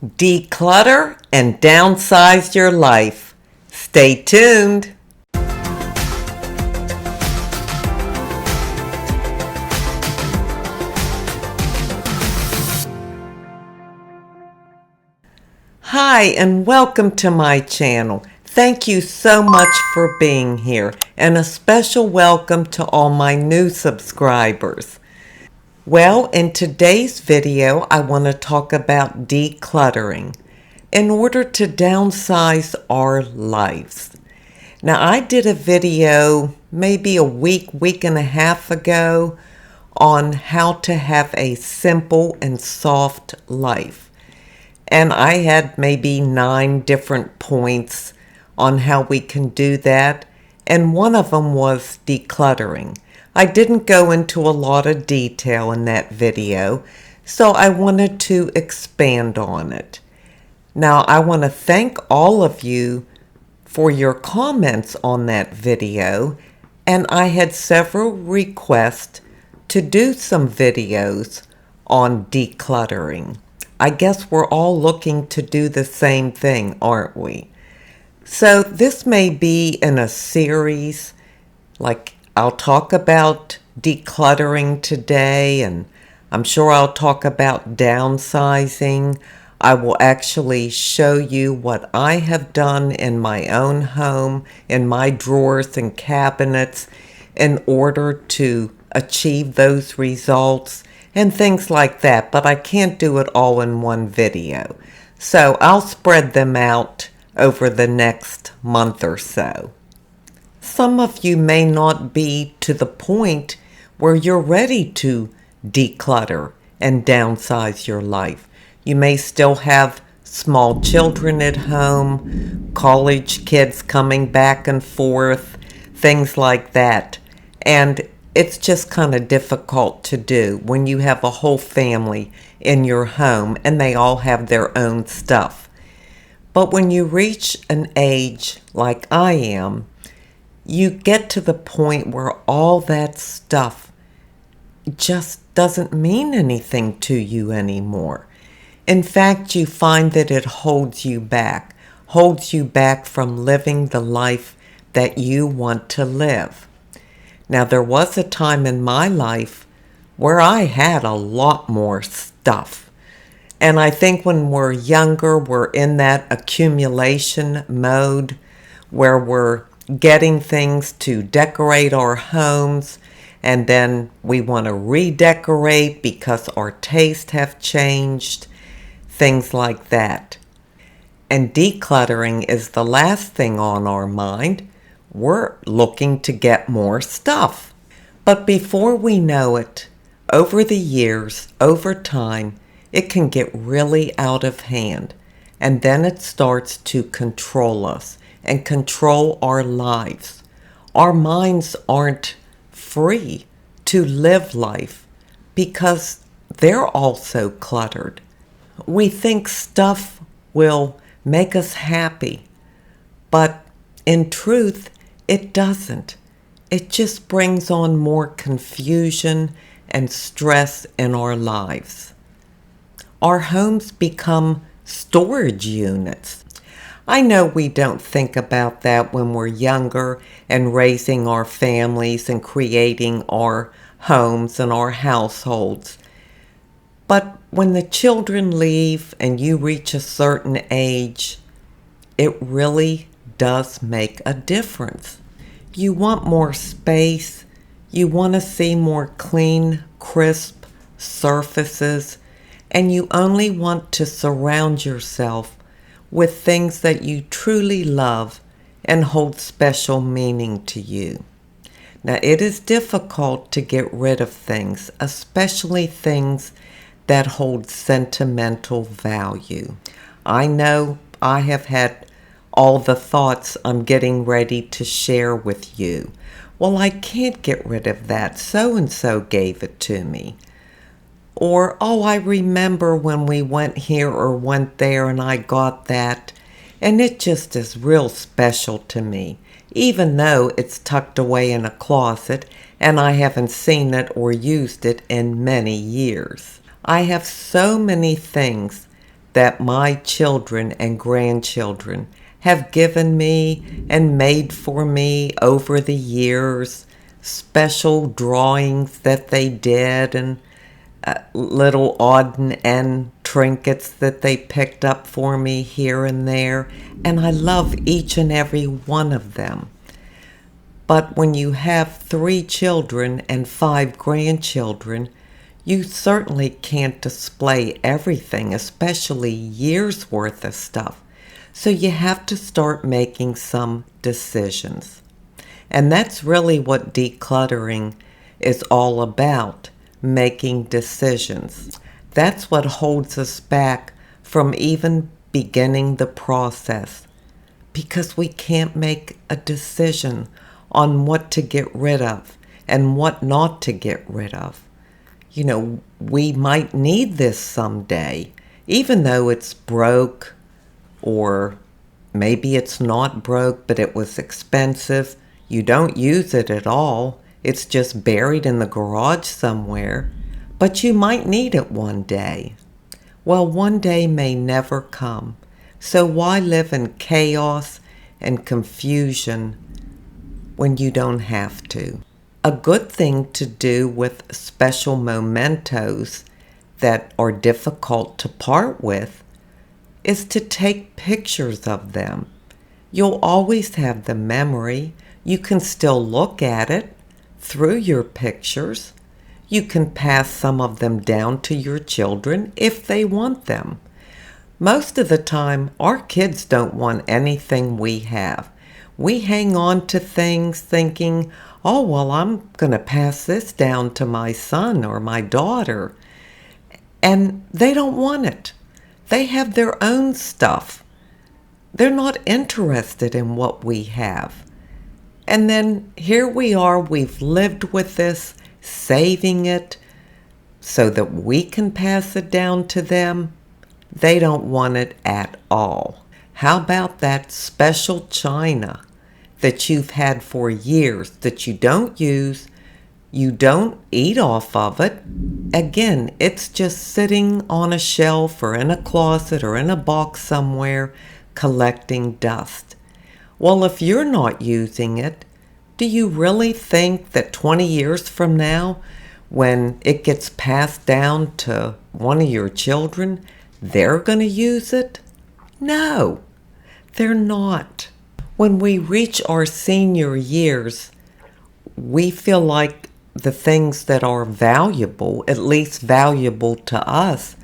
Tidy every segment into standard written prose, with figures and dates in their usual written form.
Declutter and downsize your life. Stay tuned. Hi, and welcome to my channel. Thank you so much for being here, and a special welcome to all my new subscribers. Well, in today's video, I want to talk about decluttering in order to downsize our lives. Now, I did a video maybe a week and a half ago on how to have a simple and soft life. And I had maybe 9 different points on how we can do that. And one of them was decluttering. I didn't go into a lot of detail in that video, so I wanted to expand on it. Now, I want to thank all of you for your comments on that video, and I had several requests to do some videos on decluttering. I guess we're all looking to do the same thing, aren't we? So this may be in a series, like I'll talk about decluttering today, and I'm sure I'll talk about downsizing. I will actually show you what I have done in my own home, in my drawers and cabinets, in order to achieve those results and things like that. But I can't do it all in one video. So I'll spread them out over the next month or so. Some of you may not be to the point where you're ready to declutter and downsize your life. You may still have small children at home, college kids coming back and forth, things like that. And it's just kind of difficult to do when you have a whole family in your home and they all have their own stuff. But when you reach an age like I am, you get to the point where all that stuff just doesn't mean anything to you anymore. In fact, you find that it holds you back from living the life that you want to live. Now, there was a time in my life where I had a lot more stuff. And I think when we're younger, we're in that accumulation mode where we're getting things to decorate our homes, and then we want to redecorate because our tastes have changed, things like that. And decluttering is the last thing on our mind. We're looking to get more stuff. But before we know it, over the years, over time, it can get really out of hand, and then it starts to control us and control our lives. Our minds aren't free to live life because they're also cluttered. We think stuff will make us happy, but in truth, it doesn't. It just brings on more confusion and stress in our lives. Our homes become storage units. I know we don't think about that when we're younger and raising our families and creating our homes and our households. But when the children leave and you reach a certain age, it really does make a difference. You want more space. You want to see more clean, crisp surfaces. And you only want to surround yourself with things that you truly love and hold special meaning to you. Now, it is difficult to get rid of things, especially things that hold sentimental value. I know I have had all the thoughts I'm getting ready to share with you. Well, I can't get rid of that. So-and-so gave it to me. Or, oh, I remember when we went here or went there and I got that, and it just is real special to me, even though it's tucked away in a closet and I haven't seen it or used it in many years. I have so many things that my children and grandchildren have given me and made for me over the years, special drawings that they did, and little odd and end trinkets that they picked up for me here and there, and I love each and every one of them. But when you have 3 children and 5 grandchildren, you certainly can't display everything, especially years worth of stuff. So you have to start making some decisions. And that's really what decluttering is all about, making decisions. That's what holds us back from even beginning the process, because we can't make a decision on what to get rid of and what not to get rid of. You know, we might need this someday, even though it's broke, or maybe it's not broke, but it was expensive. You don't use it at all. It's just buried in the garage somewhere, but you might need it one day. Well, one day may never come. So why live in chaos and confusion when you don't have to? A good thing to do with special mementos that are difficult to part with is to take pictures of them. You'll always have the memory. You can still look at it through your pictures. You can pass some of them down to your children if they want them. Most of the time, our kids don't want anything we have. We hang on to things thinking, oh, well, I'm going to pass this down to my son or my daughter. And they don't want it. They have their own stuff. They're not interested in what we have. And then here we are, we've lived with this, saving it so that we can pass it down to them. They don't want it at all. How about that special china that you've had for years that you don't use, you don't eat off of it? Again, it's just sitting on a shelf or in a closet or in a box somewhere collecting dust. Well, if you're not using it, do you really think that 20 years from now, when it gets passed down to one of your children, they're going to use it? No, they're not. When we reach our senior years, we feel like the things that are valuable, at least valuable to us,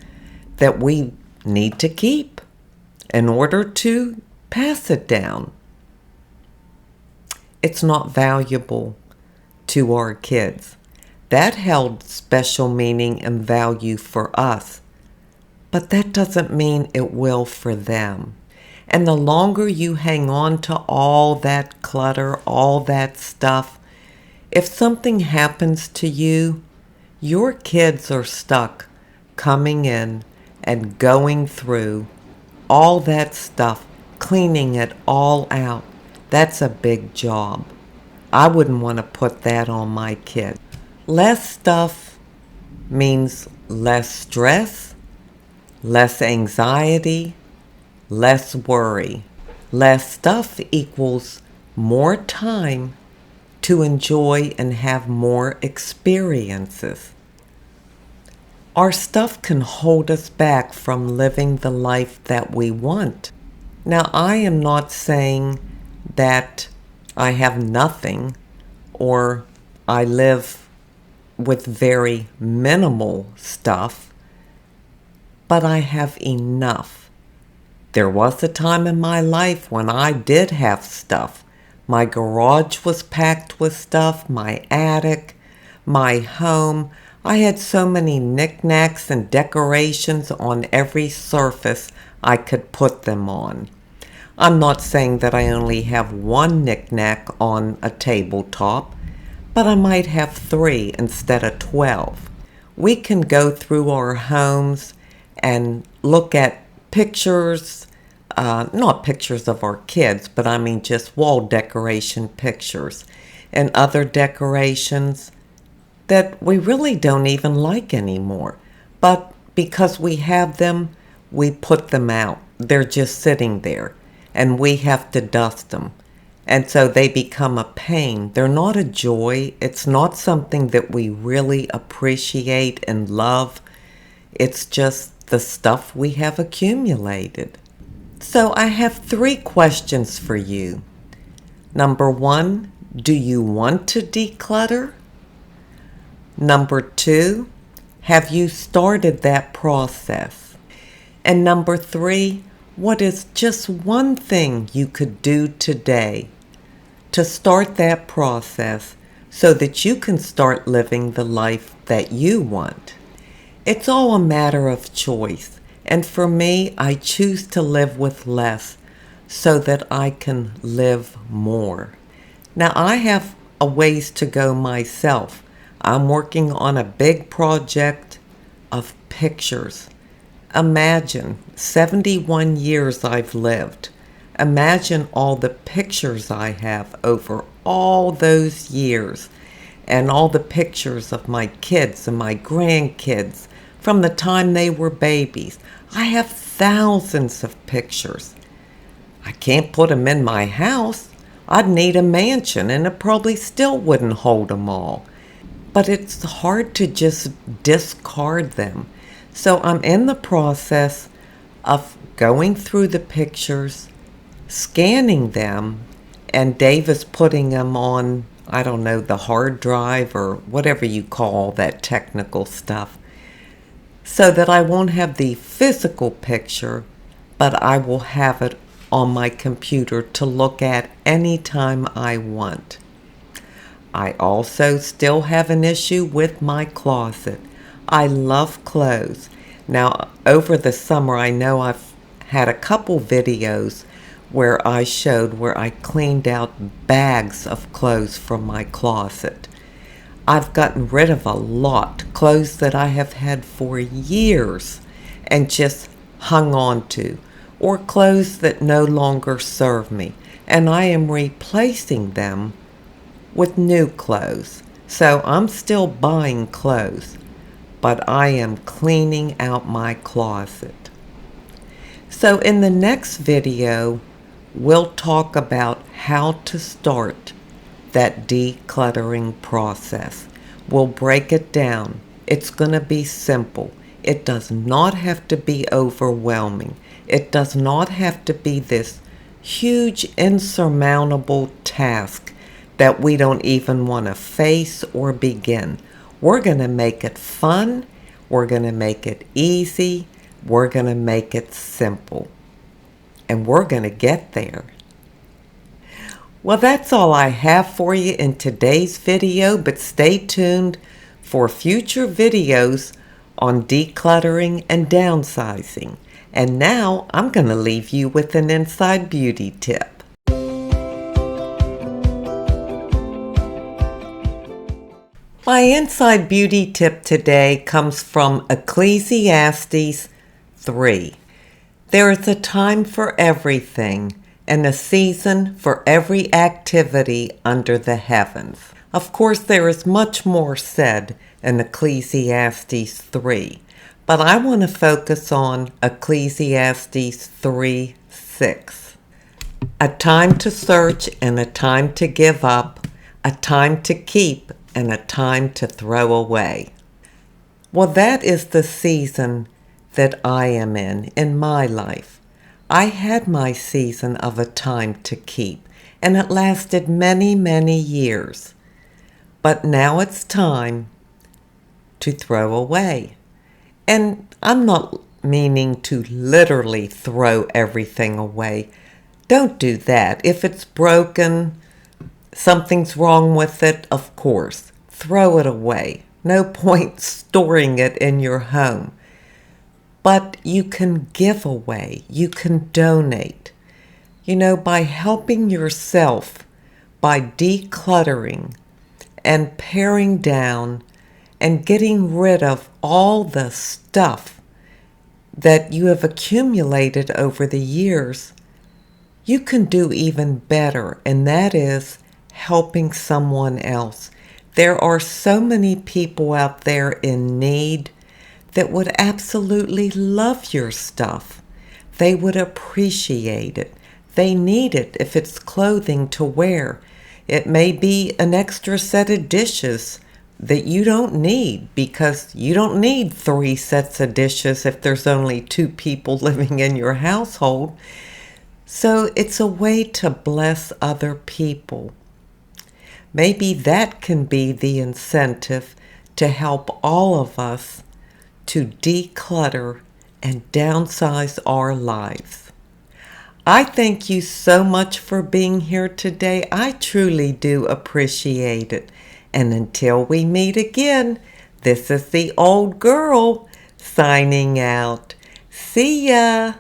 that we need to keep in order to pass it down. It's not valuable to our kids. That held special meaning and value for us, but that doesn't mean it will for them. And the longer you hang on to all that clutter, all that stuff, if something happens to you, your kids are stuck coming in and going through all that stuff, cleaning it all out. That's a big job. I wouldn't want to put that on my kid. Less stuff means less stress, less anxiety, less worry. Less stuff equals more time to enjoy and have more experiences. Our stuff can hold us back from living the life that we want. Now, I am not saying that I have nothing or I live with very minimal stuff, but I have enough. There was a time in my life when I did have stuff. My garage was packed with stuff, my attic, my home. I had so many knickknacks and decorations on every surface I could put them on. I'm not saying that I only have one knickknack on a tabletop, but I might have 3 instead of 12. We can go through our homes and look at pictures, not pictures of our kids, but I mean just wall decoration pictures and other decorations that we really don't even like anymore. But because we have them, we put them out. They're just sitting there, and we have to dust them. And so they become a pain. They're not a joy. It's not something that we really appreciate and love. It's just the stuff we have accumulated. So I have 3 questions for you. Number 1, do you want to declutter? Number 2, have you started that process? And number 3, what is just one thing you could do today to start that process so that you can start living the life that you want? It's all a matter of choice. And for me, I choose to live with less so that I can live more. Now, I have a ways to go myself. I'm working on a big project of pictures. Imagine 71 years I've lived. Imagine all the pictures I have over all those years, and all the pictures of my kids and my grandkids from the time they were babies. I have thousands of pictures. I can't put them in my house. I'd need a mansion, and it probably still wouldn't hold them all. But it's hard to just discard them. So I'm in the process of going through the pictures, scanning them, and Dave is putting them on, I don't know, the hard drive or whatever you call that technical stuff, so that I won't have the physical picture, but I will have it on my computer to look at anytime I want. I also still have an issue with my closet. I love clothes. Now, over the summer, I know I've had a couple videos where I showed where I cleaned out bags of clothes from my closet. I've gotten rid of a lot, clothes that I have had for years and just hung on to, or clothes that no longer serve me, and I am replacing them with new clothes. So I'm still buying clothes, but I am cleaning out my closet. So in the next video, we'll talk about how to start that decluttering process. We'll break it down. It's going to be simple. It does not have to be overwhelming. It does not have to be this huge, insurmountable task that we don't even want to face or begin. We're going to make it fun. We're going to make it easy. We're going to make it simple. And we're going to get there. Well, that's all I have for you in today's video, but stay tuned for future videos on decluttering and downsizing. And now I'm going to leave you with an inside beauty tip. My inside beauty tip today comes from Ecclesiastes 3. There is a time for everything, and a season for every activity under the heavens. Of course, there is much more said in Ecclesiastes 3, but I want to focus on Ecclesiastes 3:6. A time to search and a time to give up, a time to keep and a time to throw away. Well, that is the season that I am in my life. I had my season of a time to keep, and it lasted many, many years. But now it's time to throw away. And I'm not meaning to literally throw everything away. Don't do that. If it's broken, something's wrong with it, of course, throw it away. No point storing it in your home. But you can give away, you can donate. You know, by helping yourself, by decluttering and paring down and getting rid of all the stuff that you have accumulated over the years, you can do even better, and that is helping someone else. There are so many people out there in need. that would absolutely love your stuff. They would appreciate it. They need it if it's clothing to wear. It may be an extra set of dishes that you don't need, because you don't need 3 sets of dishes if there's only 2 people living in your household. So it's a way to bless other people. Maybe that can be the incentive to help all of us to declutter and downsize our lives. I thank you so much for being here today. I truly do appreciate it. And until we meet again, this is the old girl signing out. See ya.